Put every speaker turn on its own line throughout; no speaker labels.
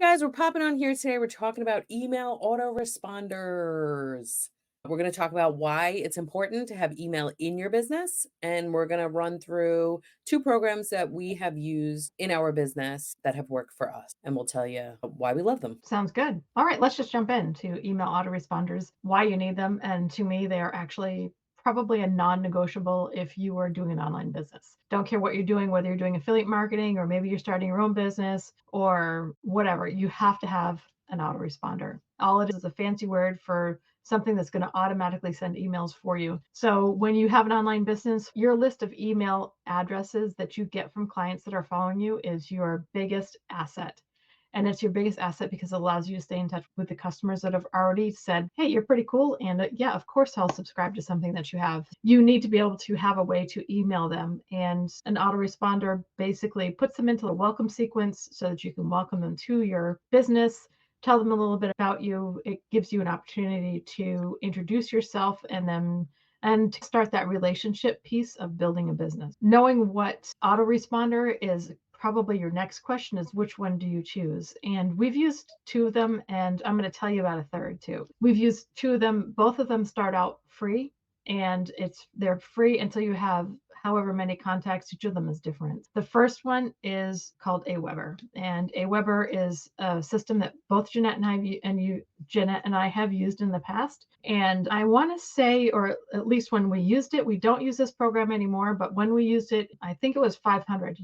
guys, we're popping on here today. We're talking about email autoresponders. We're going to talk about why it's important to have email in your business. And we're going to run through two programs that we have used in our business that have worked for us. And we'll tell you why we love them.
Sounds good. All right, let's just jump into email autoresponders, why you need them. And to me, they are actually probably a non-negotiable if you are doing an online business. Don't care what you're doing, whether you're doing affiliate marketing or maybe you're starting your own business or whatever, you have to have an autoresponder. All it is a fancy word for something that's going to automatically send emails for you. So when you have an online business, your list of email addresses that you get from clients that are following you is your biggest asset. And it's your biggest asset because it allows you to stay in touch with the customers that have already said, hey, you're pretty cool. And yeah, of course, I'll subscribe to something that you have. You need to be able to have a way to email them. And an autoresponder basically puts them into the welcome sequence so that you can welcome them to your business, tell them a little bit about you. It gives you an opportunity to introduce yourself and start that relationship piece of building a business. Knowing what autoresponder is probably your next question is which one do you choose? And we've used two of them, and I'm going to tell you about a third too. We've used two of them. Both of them start out free, and they're free until you have however many contacts. Each of them is different. The first one is called Aweber, and Aweber is a system that both Jeanette and I have used in the past. And I want to say, or at least when we used it, we don't use this program anymore, but when we used it, I think it was 500.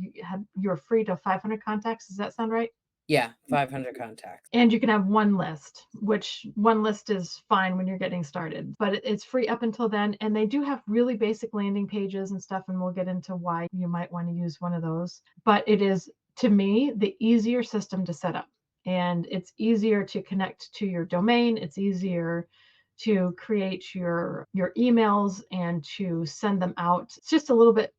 You're free to 500 contacts. Does that sound right?
Yeah, 500 contacts.
And you can have one list, which one list is fine when you're getting started, but it's free up until then. And they do have really basic landing pages and stuff, and we'll get into why you might want to use one of those. But it is, to me, the easier system to set up. And it's easier to connect to your domain. It's easier to create your emails and to send them out. It's just a little bit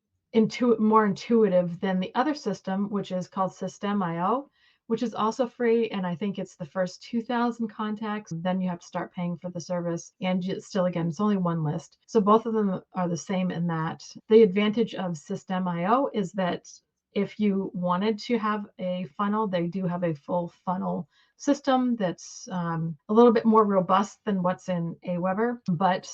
more intuitive than the other system, which is called System.io, which is also free. And I think it's the first 2,000 contacts. Then you have to start paying for the service. And still, again, it's only one list. So both of them are the same in that. The advantage of System.io is that if you wanted to have a funnel, they do have a full funnel system that's a little bit more robust than what's in Aweber. But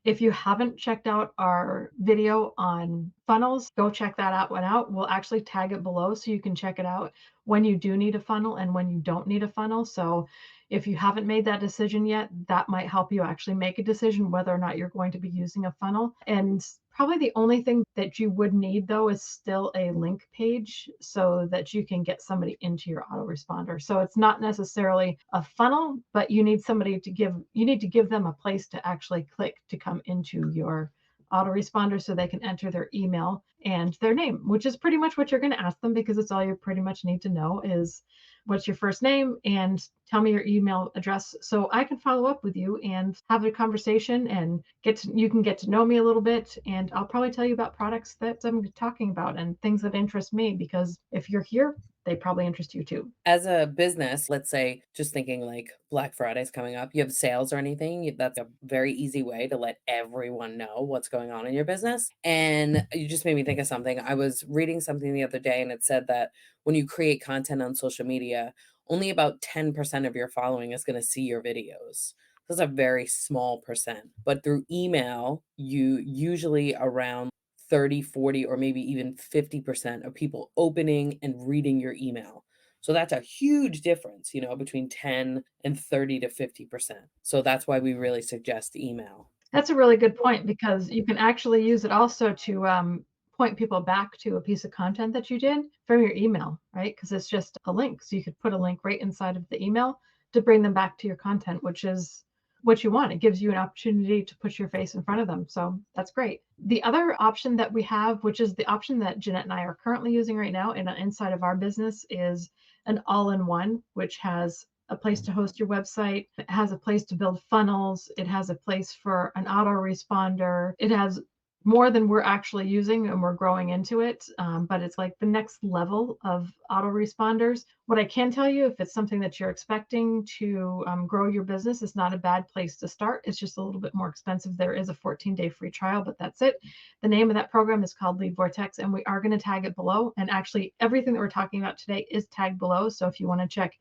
if you haven't checked out our video on funnels, go check that one out. We'll actually tag it below so you can check it out when you do need a funnel and when you don't need a funnel. So if you haven't made that decision yet, that might help you actually make a decision whether or not you're going to be using a funnel. And probably the only thing that you would need, though, is still a link page so that you can get somebody into your autoresponder. So it's not necessarily a funnel, but you need to give them a place to actually click to come into your autoresponder so they can enter their email and their name, which is pretty much what you're going to ask them, because it's all you pretty much need to know is what's your first name and tell me your email address so I can follow up with you and have a conversation and you can get to know me a little bit. And I'll probably tell you about products that I'm talking about and things that interest me, because if you're here, they probably interest you too.
As a business, let's say, just thinking like Black Friday's coming up, you have sales or anything, that's a very easy way to let everyone know what's going on in your business. And you just made me think of something. I was reading something the other day, and it said that when you create content on social media, only about 10% of your following is going to see your videos. That's a very small percent. But through email, you usually around 30, 40, or maybe even 50% of people opening and reading your email. So that's a huge difference, between 10 and 30 to 50%. So that's why we really suggest email.
That's a really good point, because you can actually use it also to point people back to a piece of content that you did from your email, right? Because it's just a link. So you could put a link right inside of the email to bring them back to your content, which is what you want. It gives you an opportunity to put your face in front of them. So that's great. The other option that we have, which is the option that Jeanette and I are currently using right now inside of our business, is an all-in-one, which has a place to host your website. It has a place to build funnels. It has a place for an autoresponder. It has more than we're actually using, and we're growing into it. But it's like the next level of autoresponders. What I can tell you, if it's something that you're expecting to grow your business, it's not a bad place to start. It's just a little bit more expensive. There is a 14-day free trial, but that's it. The name of that program is called Lead Vortex, and we are going to tag it below. And actually, everything that we're talking about today is tagged below. So if you want to check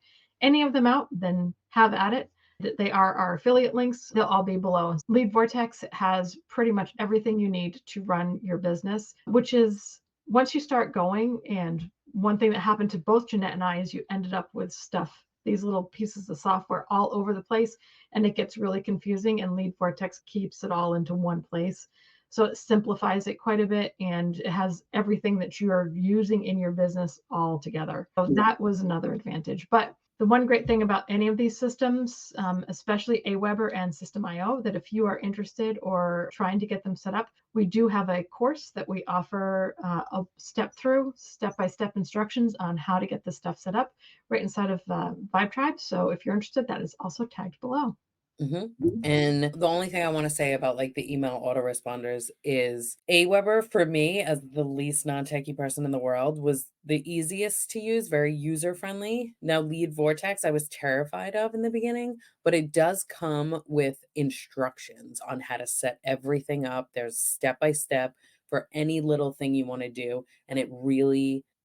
any of them out, then have at it. They are our affiliate links. They'll all be below. Lead Vortex has pretty much everything you need to run your business, which is once you start going. And one thing that happened to both Jeanette and I is you ended up with stuff, these little pieces of software all over the place, and it gets really confusing. And Lead Vortex keeps it all into one place. So it simplifies it quite a bit, and it has everything that you're using in your business all together. So that was another advantage. But the one great thing about any of these systems, especially Aweber and System.io, that if you are interested or trying to get them set up, we do have a course that we offer a step-by-step instructions on how to get this stuff set up right inside of Vibe Tribe. So if you're interested, that is also tagged below.
Mhm. And the only thing I wanna say about, like, the email autoresponders is Aweber, for me, as the least non-techie person in the world, was the easiest to use, very user-friendly. Now, Lead Vortex, I was terrified of in the beginning, but it does come with instructions on how to set everything up. There's step-by-step for any little thing you wanna do, and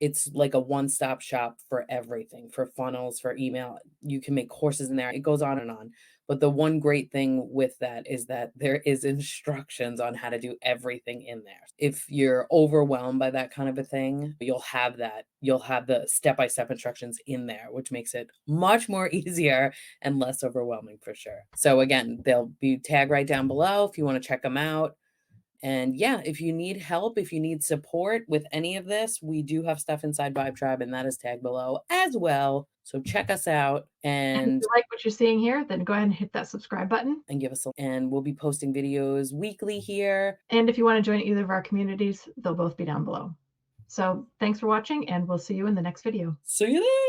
it's like a one-stop shop for everything, for funnels, for email. You can make courses in there. It goes on and on. But the one great thing with that is that there is instructions on how to do everything in there. If you're overwhelmed by that kind of a thing, you'll have that. You'll have the step-by-step instructions in there, which makes it much more easier and less overwhelming for sure. So again, they'll be tagged right down below if you want to check them out. And yeah, if you need help, if you need support with any of this, we do have stuff inside Vibe Tribe, and that is tagged below as well. So check us out
And if you like what you're seeing here, then go ahead and hit that subscribe button.
and give us a and we'll be posting videos weekly here.
And if you want to join either of our communities, they'll both be down below. So thanks for watching, and we'll see you in the next video.
See you there.